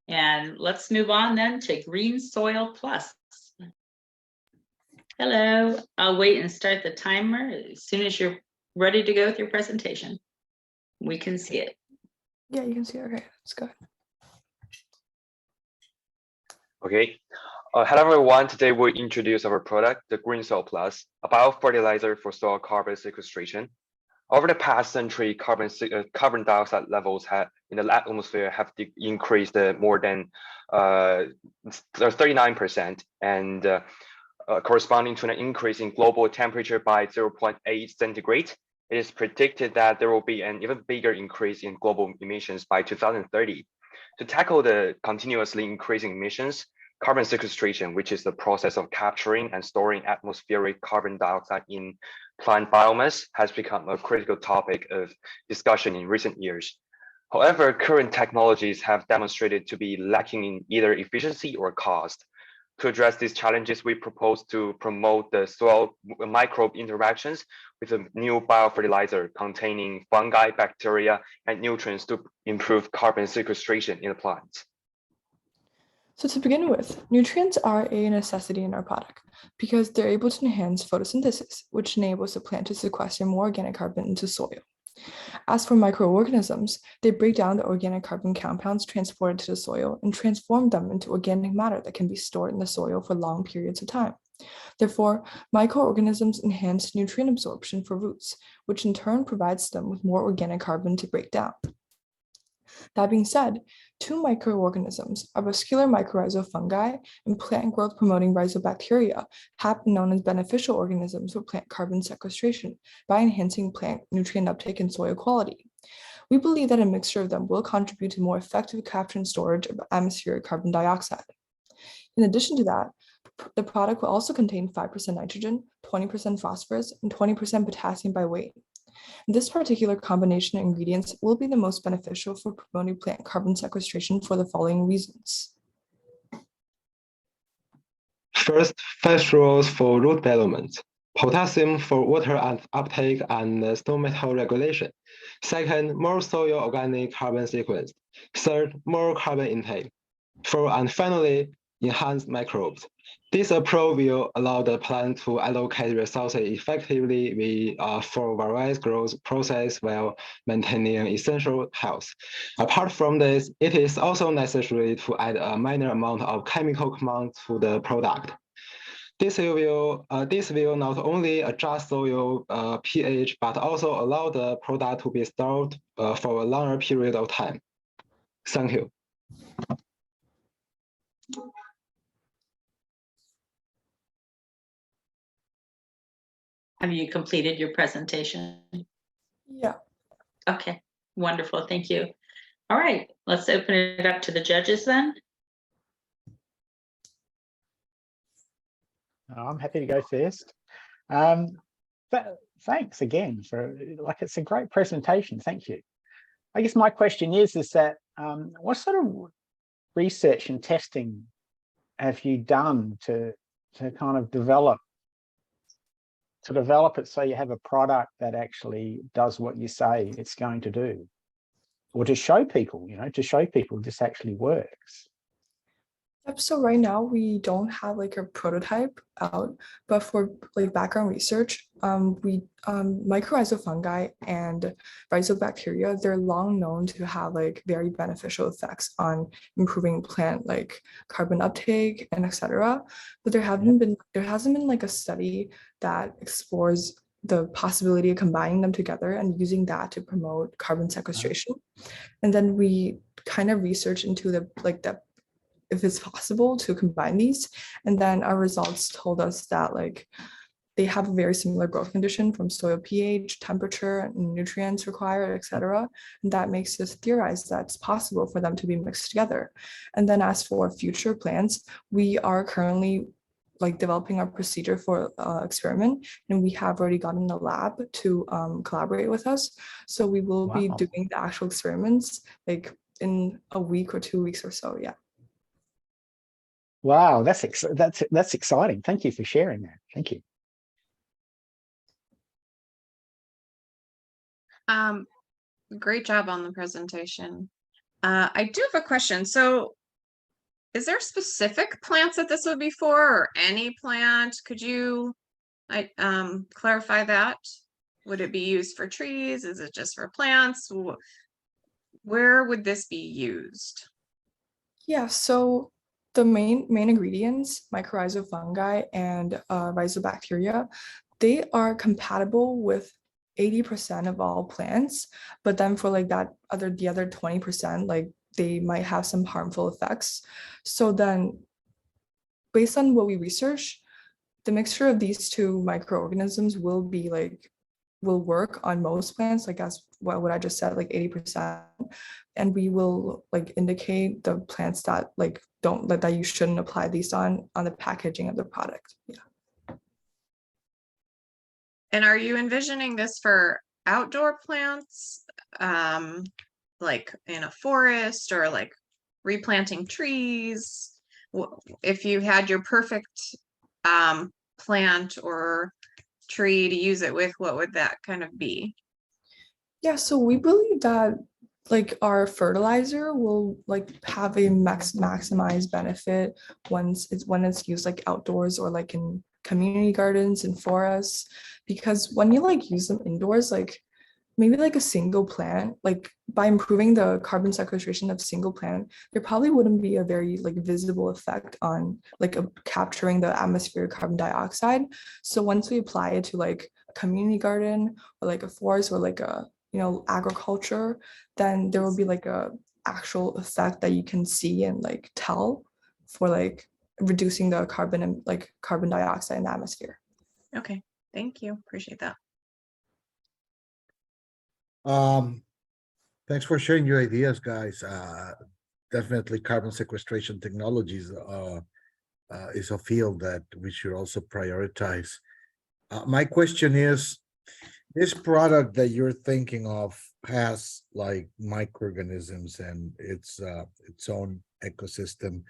And let's move on then to GreenSoil Plus. Hello, I'll wait and start the timer as soon as you're ready to go with your presentation. We can see it. Yeah, you can see it. Okay, let's go. Okay. Hello everyone. Today we'll introduce our product, the GreenSoil Plus, a biofertilizer for soil carbon sequestration. Over the past century, carbon dioxide levels in the atmosphere have increased more than 39%, and corresponding to an increase in global temperature by 0.8 centigrade. It is predicted that there will be an even bigger increase in global emissions by 2030. To tackle the continuously increasing emissions, carbon sequestration, which is the process of capturing and storing atmospheric carbon dioxide in plant biomass, has become a critical topic of discussion in recent years. However, current technologies have demonstrated to be lacking in either efficiency or cost. To address these challenges, we propose to promote the soil microbe interactions with a new biofertilizer containing fungi, bacteria, and nutrients to improve carbon sequestration in the plants. So to begin with, nutrients are a necessity in our product because they're able to enhance photosynthesis, which enables the plant to sequester more organic carbon into soil. As for microorganisms, they break down the organic carbon compounds transported to the soil and transform them into organic matter that can be stored in the soil for long periods of time. Therefore, microorganisms enhance nutrient absorption for roots, which in turn provides them with more organic carbon to break down. That being said, two microorganisms, avascular mycorrhizal fungi and plant growth promoting rhizobacteria, have been known as beneficial organisms for plant carbon sequestration by enhancing plant nutrient uptake and soil quality. We believe that a mixture of them will contribute to more effective capture and storage of atmospheric carbon dioxide. In addition to that, the product will also contain 5% nitrogen, 20% phosphorus, and 20% potassium by weight. This particular combination of ingredients will be the most beneficial for promoting plant carbon sequestration for the following reasons. First, phosphorus for root development, potassium for water uptake and stomatal regulation. Second, more soil organic carbon sequence. Third, more carbon intake. Fourth, and finally, enhanced microbes. This approach will allow the plant to allocate resources effectively for various growth process while maintaining essential health. Apart from this, it is also necessary to add a minor amount of chemical compound to the product. This will not only adjust soil pH, but also allow the product to be stored for a longer period of time. Thank you. Have you completed your presentation? Yeah. Okay, wonderful, thank you. All right, let's open it up to the judges then. I'm happy to go first. Thanks again for, it's a great presentation, thank you. I guess my question is that what sort of research and testing have you done to kind of develop it so you have a product that actually does what you say it's going to do, or to show people, this actually works? Yep, so right now we don't have like a prototype out, but for like background research, mycorrhizal fungi and rhizobacteria, they're long known to have like very beneficial effects on improving plant like carbon uptake and etc. But there hasn't been like a study that explores the possibility of combining them together and using that to promote carbon sequestration. And then we kind of research into if it's possible to combine these. And then our results told us that like they have a very similar growth condition from soil pH, temperature, and nutrients required, etc. And that makes us theorize that it's possible for them to be mixed together. And then as for future plans, we are currently like developing our procedure for experiment, and we have already gotten a lab to collaborate with us. So we will be doing the actual experiments like in a week or 2 weeks or so, yeah. Wow, that's exciting. Thank you for sharing that. Thank you. Great job on the presentation. I do have a question. So is there specific plants that this would be for, or any plant? Could you clarify that? Would it be used for trees? Is it just for plants? Where would this be used? Yeah, so the main ingredients, mycorrhizal fungi and rhizobacteria, they are compatible with 80% of all plants, but then for like the other 20%, like they might have some harmful effects. So then based on what we research, the mixture of these two microorganisms will work on most plants, like as what I just said, like 80%. And we will like indicate the plants that like don't that you shouldn't apply these on the packaging of the product. Yeah. And are you envisioning this for outdoor plants, like in a forest, or like replanting trees? If you had your perfect plant or tree to use it with, what would that kind of be? Yeah, so we believe that like our fertilizer will like have a maximized benefit when it's used like outdoors or like in community gardens and forests, because when you like use them indoors, like maybe like a single plant, like by improving the carbon sequestration of single plant, there probably wouldn't be a very like visible effect on like capturing the atmospheric carbon dioxide. So once we apply it to like a community garden or like a forest or like a agriculture, then there will be like a actual effect that you can see and like tell for like reducing the carbon and like carbon dioxide in the atmosphere. Okay, thank you. Appreciate that. Thanks for sharing your ideas, guys. Definitely carbon sequestration technologies is a field that we should also prioritize. My question is, this product that you're thinking of has like microorganisms and its own ecosystem.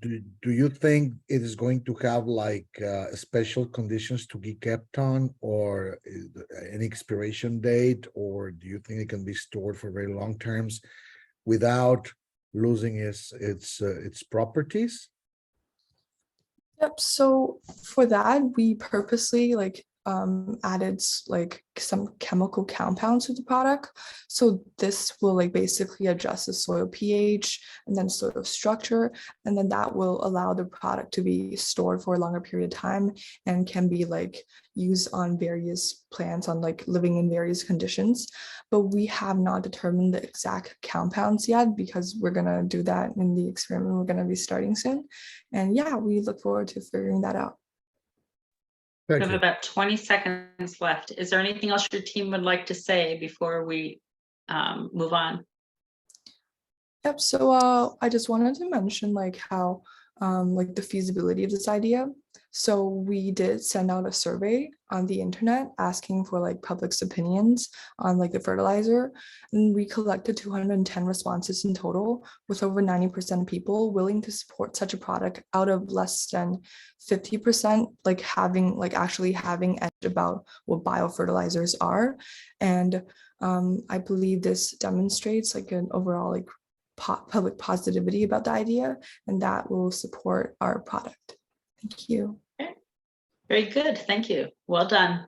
Do you think it is going to have like special conditions to be kept on, or an expiration date, or do you think it can be stored for very long terms without losing its properties? Yep. So for that, we purposely like added like some chemical compounds to the product. So this will like basically adjust the soil pH and then soil structure, and then that will allow the product to be stored for a longer period of time and can be like used on various plants on like living in various conditions. But we have not determined the exact compounds yet, because we're gonna do that in the experiment we're gonna be starting soon. And yeah, we look forward to figuring that out. We Thank have you. about 20 seconds left. Is there anything else your team would like to say before we move on? Yep. So I just wanted to mention like how like the feasibility of this idea. So we did send out a survey on the internet asking for like public's opinions on like the fertilizer, and we collected 210 responses in total, with over 90% of people willing to support such a product out of less than 50% like actually having edge about what biofertilizers are. And I believe this demonstrates like an overall like public positivity about the idea, and that will support our product. Thank you. Okay. Very good. Thank you. Well done.